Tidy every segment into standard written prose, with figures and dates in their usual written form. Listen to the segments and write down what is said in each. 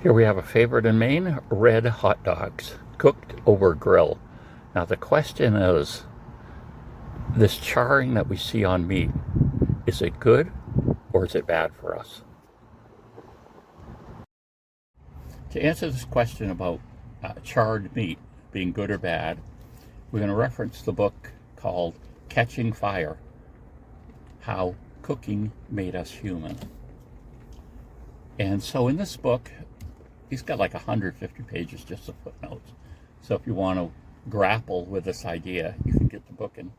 Here we have a favorite in Maine, red hot dogs, cooked over grill. Now the question is, this charring that we see on meat, is it good or is it bad for us? To answer this question about charred meat being good or bad, we're going to reference the book called Catching Fire, How Cooking Made Us Human. And so in this book, he's got like 150 pages just of footnotes. So if you want to grapple with this idea, you can get the book and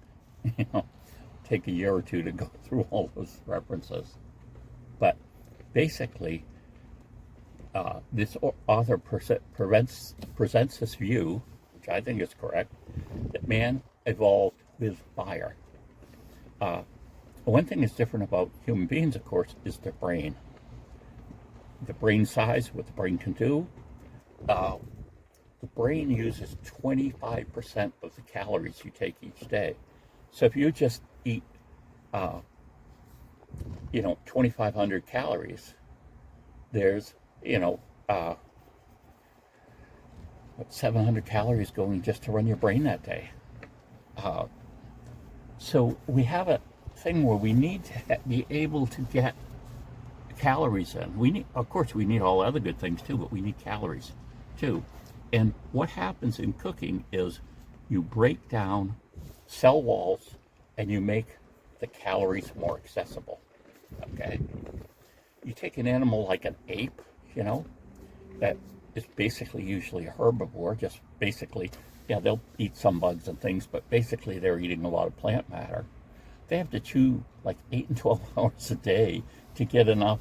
take a year or two to go through all those references. But basically, this author presents this view, which I think is correct, that man evolved with fire. One thing that's different about human beings, of course, is their brain. The brain size, what the brain can do. The brain uses 25% of the calories you take each day. So if you just eat, 2,500 calories, there's, 700 calories going just to run your brain that day. So we have a thing where we need to be able to get calories in. Of course, we need all other good things too, but we need calories too. And what happens in cooking is you break down cell walls and you make the calories more accessible. Okay? You take an animal like an ape, that is basically usually a herbivore, just basically, they'll eat some bugs and things, but basically they're eating a lot of plant matter. They have to chew like 8 and 12 hours a day to get enough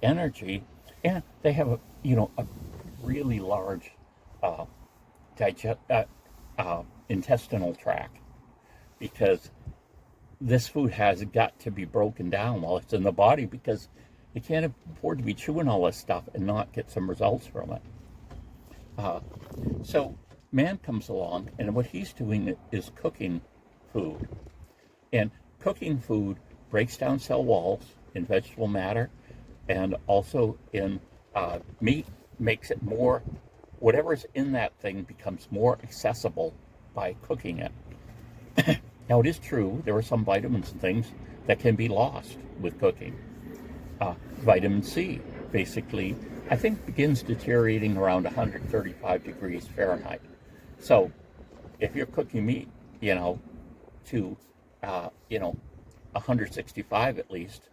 energy, and they have a really large intestinal tract, because this food has got to be broken down while it's in the body, because you can't afford to be chewing all this stuff and not get some results from it. So man comes along, and what he's doing is cooking food. And cooking food breaks down cell walls in vegetable matter, and also in meat, makes it more, whatever's in that thing becomes more accessible by cooking it. Now, it is true, there are some vitamins and things that can be lost with cooking. Vitamin C, basically, I think begins deteriorating around 135 degrees Fahrenheit. So, if you're cooking meat, to 165 at least,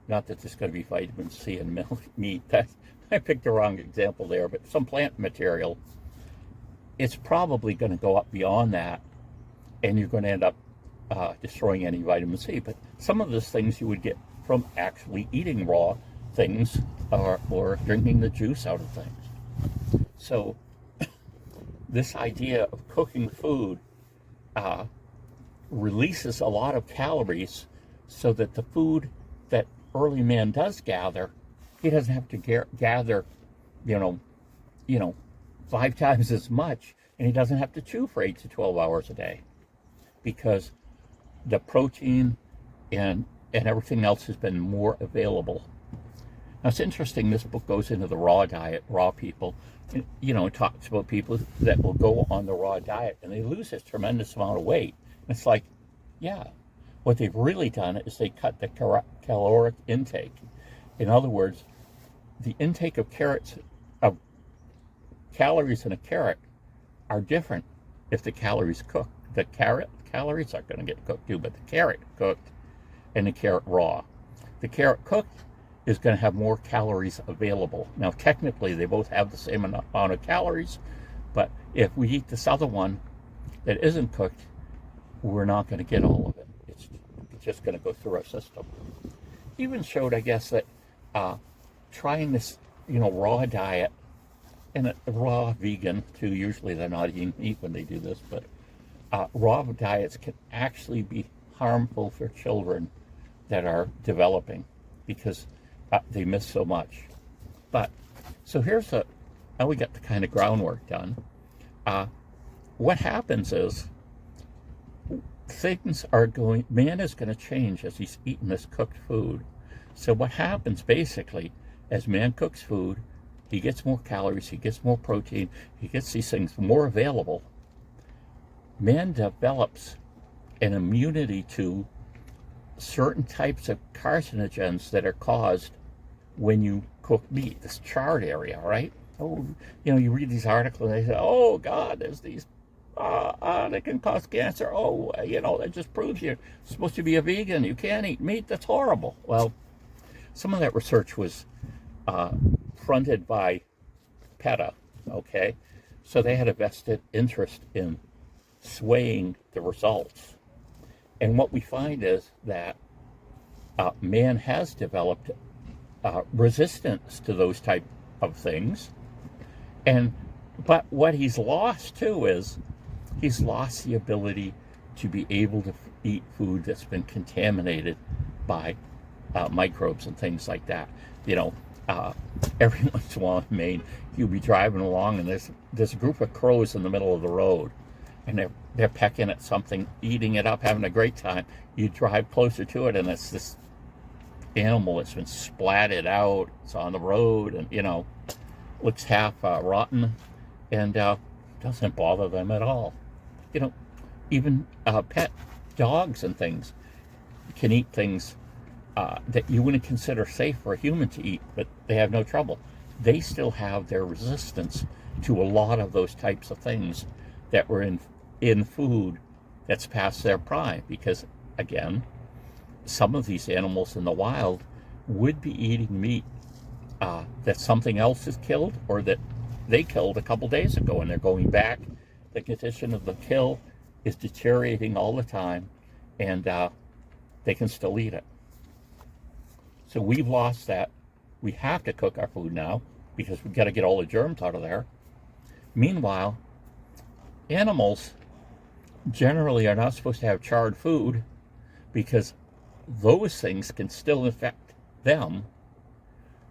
not that there's going to be vitamin C in milk, meat. I picked the wrong example there, but some plant material, it's probably going to go up beyond that, and you're going to end up destroying any vitamin C. But some of those things you would get from actually eating raw things or drinking the juice out of things. So this idea of cooking food releases a lot of calories, so that the food that early man does gather, he doesn't have to gather 5 times as much, and he doesn't have to chew for 8 to 12 hours a day, because the protein and everything else has been more available. Now, it's interesting, this book goes into the raw diet, raw people. It talks about people that will go on the raw diet and they lose this tremendous amount of weight. It's like, what they've really done is they cut the caloric intake. In other words, the intake of calories in a carrot are different if the calories cook. The calories are going to get cooked too, but the carrot cooked and the carrot raw. The carrot cooked is going to have more calories available. Now, technically, they both have the same amount of calories, but if we eat this other one that isn't cooked, we're not going to get all of it. It's just going to go through our system. Even showed, I guess, that trying this, raw diet, and a raw vegan too, usually they're not eating meat when they do this, but raw diets can actually be harmful for children that are developing, because they miss so much. But so now we got the kind of groundwork done. What happens is man is going to change as he's eating this cooked food. So what happens basically as man cooks food, he gets more calories, he gets more protein, he gets these things more available. Man develops an immunity to certain types of carcinogens that are caused when you cook meat, this charred area, right? Oh, you read these articles and they say, oh God, there's these, they can cause cancer. Oh, that just proves you're supposed to be a vegan. You can't eat meat. That's horrible. Well, some of that research was fronted by PETA, okay? So they had a vested interest in swaying the results. And what we find is that man has developed resistance to those type of things. But what he's lost too is he's lost the ability to be able to eat food that's been contaminated by microbes and things like that. Every once in a while in Maine, you'll be driving along and there's a group of crows in the middle of the road, and they're pecking at something, eating it up, having a great time. You drive closer to it, and it's this animal that's been splatted out. It's on the road, and looks half rotten, and doesn't bother them at all. Even pet dogs and things can eat things that you wouldn't consider safe for a human to eat, but they have no trouble. They still have their resistance to a lot of those types of things that were in food that's past their prime, because again, some of these animals in the wild would be eating meat that something else has killed, or that they killed a couple days ago, and they're going back. The condition of the kill is deteriorating all the time, and they can still eat it. So we've lost that. We have to cook our food now because we've got to get all the germs out of there. Meanwhile, animals generally are not supposed to have charred food because those things can still infect them,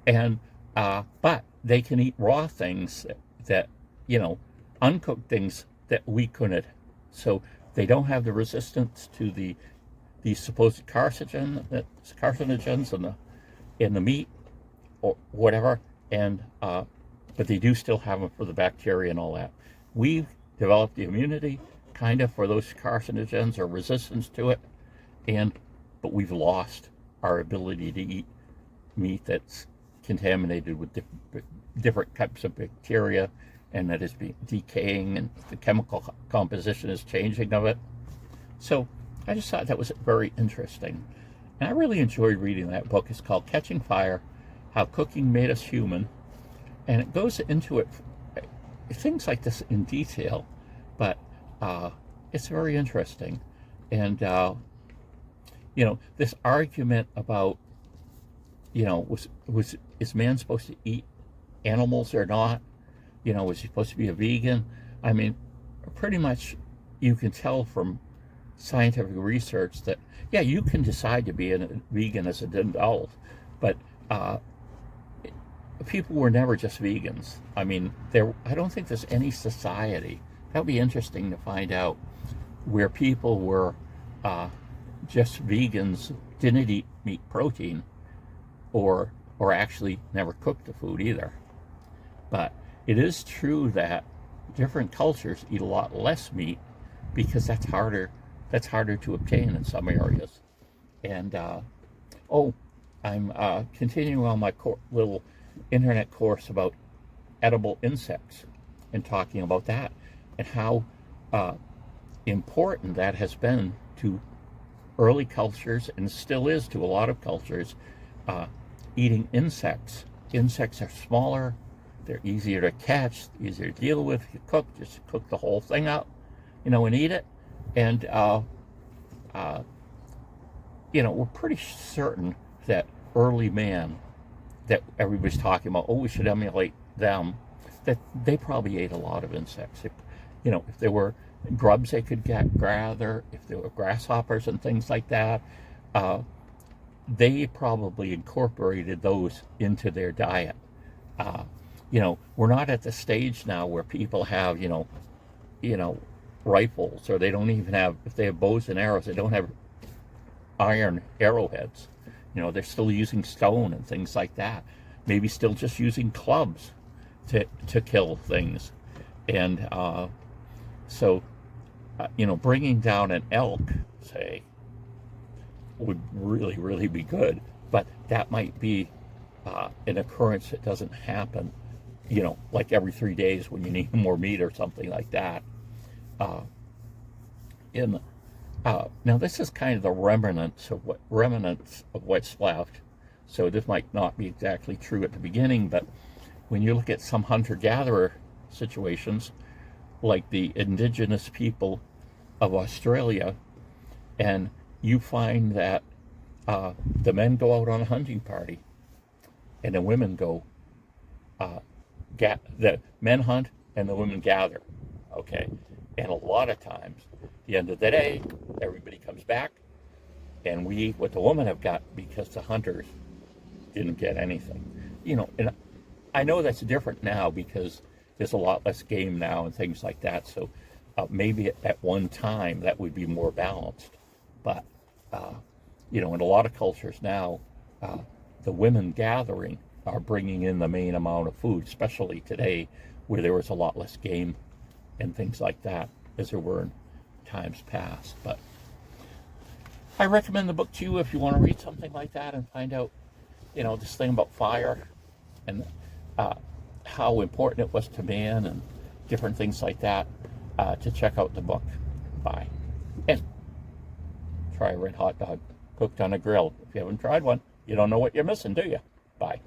and but they can eat raw things that uncooked things that we couldn't. So they don't have the resistance to the supposed carcinogens in the meat or whatever, and but they do still have them for the bacteria and all that. We've developed the immunity kind of for those carcinogens or resistance to it, but we've lost our ability to eat meat that's contaminated with different types of bacteria, and that is decaying, and the chemical composition is changing of it. So I just thought that was very interesting. And I really enjoyed reading that book. It's called Catching Fire, How Cooking Made Us Human. And it goes into it, things like this in detail, but it's very interesting. And, this argument about, is man supposed to eat animals or not? Was he supposed to be a vegan? I mean, pretty much you can tell from scientific research that, yeah, you can decide to be a vegan as an adult, but people were never just vegans. I mean, I don't think there's any society, that would be interesting to find out, where people were just vegans, didn't eat meat protein, or actually never cooked the food either. But it is true that different cultures eat a lot less meat because that's harder to obtain in some areas. And I'm continuing on my little internet course about edible insects, and talking about that and how important that has been to early cultures, and still is to a lot of cultures, eating insects. Insects are smaller, they're easier to catch, easier to deal with. You just cook the whole thing up, and eat it. And we're pretty certain that early man, that everybody's talking about, we should emulate them, that they probably ate a lot of insects. If there were grubs they could gather, if there were grasshoppers and things like that, they probably incorporated those into their diet. We're not at the stage now where people have, rifles, or they don't even have, if they have bows and arrows, they don't have iron arrowheads. They're still using stone and things like that. maybe still just using clubs to kill things. And bringing down an elk, say, would really, really be good. But that might be an occurrence that doesn't happen, like every 3 days when you need more meat or something like that. Now this is kind of the remnants of what's left. So this might not be exactly true at the beginning, but when you look at some hunter-gatherer situations, like the indigenous people of Australia, and you find that the men go out on a hunting party, and the women go, the men hunt and the women gather, okay? And a lot of times, at the end of the day, everybody comes back, and we eat what the women have got because the hunters didn't get anything. And I know that's different now because there's a lot less game now and things like that. So maybe at one time that would be more balanced. But, in a lot of cultures now, the women gathering are bringing in the main amount of food, especially today where there was a lot less game and things like that as there were in times past. But I recommend the book to you if you want to read something like that and find out, this thing about fire and how important it was to man and different things like that, to check out the book. Bye. And try a red hot dog cooked on a grill. If you haven't tried one, you don't know what you're missing, do you? Bye.